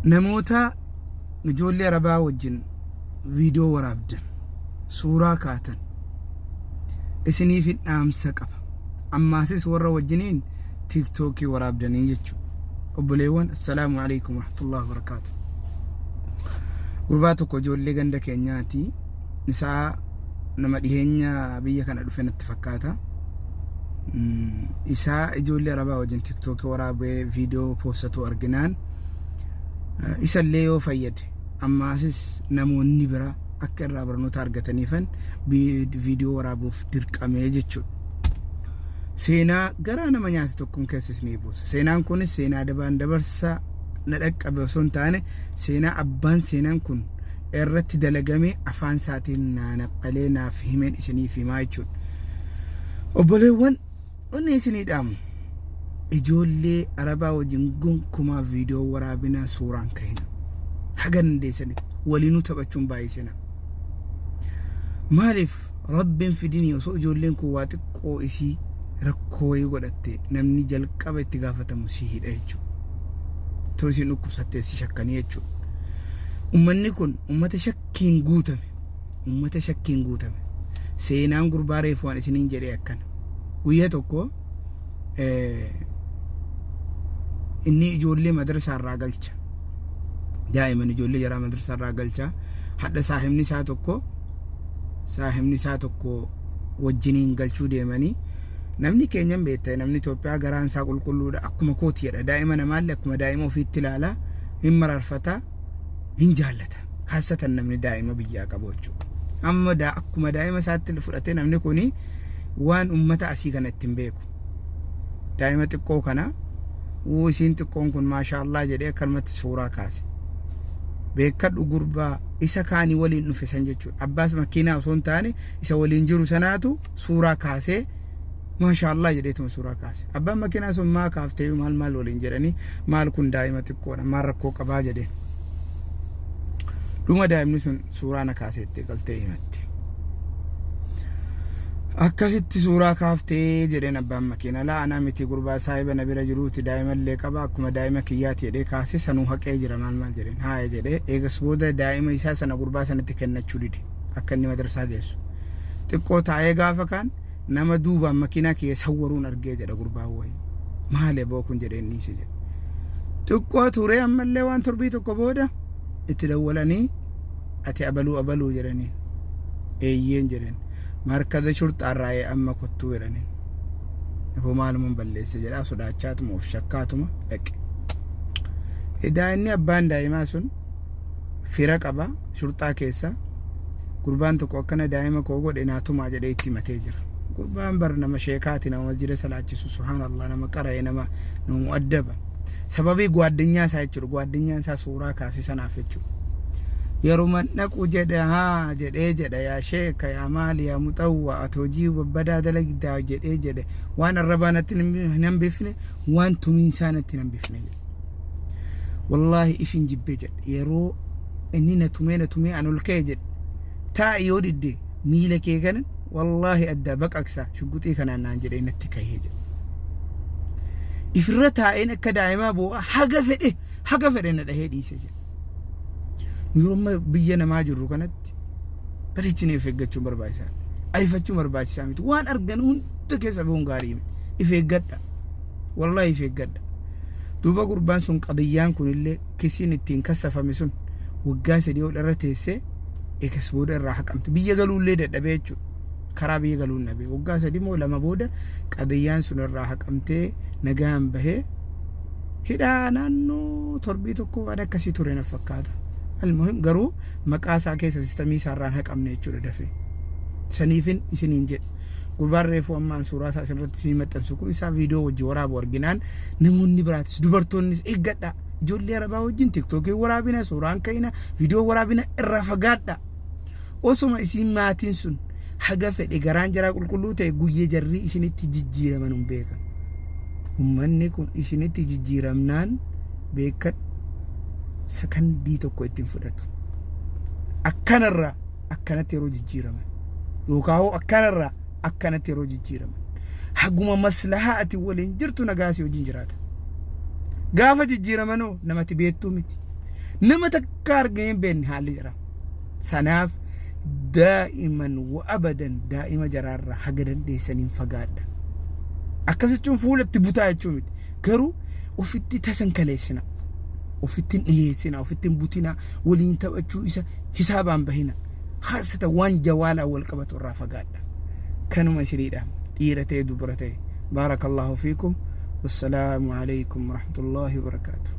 namoota ijoollee arabaa wajjin viidiyoo waraabdan suuraa kaatan isiniif dhaamsa qaba. Ammaasis warra wajjiniin tiiktookii waraabdanii jechuudha. Obboleewwan assalaamu alaykum warahmatullahi wabarakatuh. Gurbaa tokko ijoollee ganda keenyaati. Isaa nama dhiheenya biyya kana dhufe natti fakkaata. Isaa ijoollee arabaa wajjin tiiktookii waraabee viidiyoo poostatu arginaan isallee yoo fayyade ammaasis namoonni bira akka irraa barnoota argataniifan viidiyoo waraabuuf dirqamee jechuudha. Seenaa garaa nama nyaate tokkoon keessas ni buusa. Seenaan kunis seenaa dabaan dabarsa na dhaqqabe osoo hin taane seenaa abbaan seenaan kun irratti dalagamee afaan isaatiin naanaqalee naaf himeen isiniif himaa jechuudha. Obboleewwan onni isinii dhaamu ijoollee arabaa wajjin gonkumaa viidiyoo waraabina suuraan ka'ina haga dandeessanii waliinuu taphachuun baay'isina. Maaliif rabbiin fidinii osoo ijoolleen kun waa xiqqoo isii rakkoo wayii godhatte namni jalqaba itti gaafatamu si hidha jechuudha. Too isin dhukkubsattee si shakkanii jechuudha. Ummanni kun ummata shakkiin guutame, ummata shakkiin guutame. Seenaan gurbaa reefu waan isiniin jedhee akkana. Guyyaa tokko inni ijoollee madrasaa irraa galcha. Daa'iman ijoollee jaraa madrasaa irraa galcha. Hadda saahibni isaa tokko wajjiniin galchuu deemanii namni keenyan beektaa namni Itoophiyaa garaan isaa qulqulluudha akkuma kootiyadha. Daa'ima namaallee akkuma daa'ima ofiitti ilaala, hin mararfata, hin jaallata. Kaasatan namni daa'ima biyyaa qabu jechuudha. Amma akkuma daa'ima isaatti fudhatee namni kuni waan ummata asii kana ittiin beeku. Daa'ima xiqqoo kana isiin xiqqoon kun maashaallah jedhee akkanumatti suuraa kaase. Beekadhu gurbaa isa kaanii waliin dhufe san jechuudha. Abbaas makiinaa osoo hin taane isa waliin jiru sanaatu suuraa kaasee maashaallah jedheetuma suuraa kaase. Abbaan makiinaa sun maa kaaftee maal waliin jedhanii maal kun daa'ima xiqqoodha maal rakkoo qabaa jedheen. Dhuma daa'imni sun suuraa na kaaseetti galtee himatti. Akkasitti suuraa kaaftee jedheen abbaan makiinaa la'anaa miti gurbaa saahiba na bira jiruuti daa'imallee qaba akkuma daa'ima kiyyaati jedhee kaase sanuu haqee jira maal jedheen haaya jedhee eegas booda daa'ima isaa sana gurbaa sanatti kennachuu dide akka inni madrasaa geessu. Xiqqoo taa'ee gaafa kaan nama duubaan makiinaa kiyya sawwaruun argee jedha gurbaa wayii maali boo kun jedheen dhiise jedhe. Xiqqoo turee ammallee waan torbii tokko booda itti dawwalanii ati abaluu jedhanii eeyyeen jedheen. Markaza shurxaa irraa amma kottuu jedhanii. Afoo maalumaan balleesse jedhaa sodaachaatuma of shakkaatuma dhaqe. Daa'imni abbaan daa'imaa sun fira qaba shurxaa keessa. Gurbaan tokko akkana daa'ima koo godhe naatumaa jedhee itti himatee jira. Gurbaan bar nama sheekaati nama masjida salaachisu subhaanallah nama qara'ee nama mu'addaba. Sababii gwaaddanyaa isaa jechuudha gwaaddanyaa isaa suuraa kaase sanaaf jechuudha. Yeroo naqu jedha haa jedha yaa sheeka yaa maali yaa muxawwa ati hojii babbadaa dalagdaa jedhe waan arrabaa natti hin hambifne waan tumiinsaa natti hin hambifne wallaahi ifin jibbee jedhe yeroo inni na tumee an ol ka'e jedhe taa'i yoo didde miila kee kanan wallaahi adda baqaqsa shugguxii kanaan naan jedhee natti ka'ee jedhe ifirra taa'een akka daa'imaa boo'a haga fedhe na dhahee dhiise jedhe. Yeroo biyya namaa jirru kanatti bareechinee of eeggachuun barbaachisaa. Ariifachuun barbaachisaa miti. Waan argan hunda keessa bu'uun gaarii miti. If eeggadha. Wallaahi if eeggadha. Duuba gurbaan sun qadiyyaan kunillee kisiin ittiin kassafame sun waggaa 3 ol irra teessee eegas booda irraa haqamte. Biyya galuullee dadhabee jechuudha. Karaa biyya galuun dhabee waggaa 3 moo 2 booda qadiyyaan sun irraa haqamtee nagaan bahee hidhaa naannoo torbii tokko waan akkasii ture na fakkaata. Almuhim garuu maqaa isaa keessa sistamii isaarraan haqamne jechuudha dafee. Saniifin isiniin jedhe. Gurbaan reefuu ammaan suuraa isaa irratti isin maxxansu kun isaa viidiyoo wajjin waraabu arginaan namoonni biraatis dubartoonnis eeggadha. Ijoollee arabaa wajjin tiiktookii waraabina suuraan ka'ina viidiyoo waraabina irraa fagaadha. Osuma isin maatiin sun haga fedhe garaan jaraa qulqulluu ta'e guyyee jarri isinitti jijjiiraman hin beekan. Ummanni kun isinitti jijjiiramnaan beekadha. Sakandii tokko ittiin fudhatu. Akkanarraa akkanatti yeroo jijjiiraman yookaan akkanarraa akkanatti yeroo jijjiiraman haguma maslahaa ati waliin jirtu nagaasii wajjin jiraata. Gaafa jijjiiramanoo namatti beektuu miti. nama takka argeen beekni haalli jira sanaaf daa'iman wa abadan daa'ima jaraarraa haga dandeessaniin fagaadha akkasichuun fuulatti butaa jechuun miti garuu ofitti tasan kaleessina ofittiin dhiyeessina ofittiin butina waliin taphachuu isa hisaabaan bahina haasata waan jawaalaa wal qabatu irraa fagaadha kanuma isiriidha dhiira ta'e dubara ta'e baarakallahu fiikum والسلام عليكم ورحمة الله وبركاته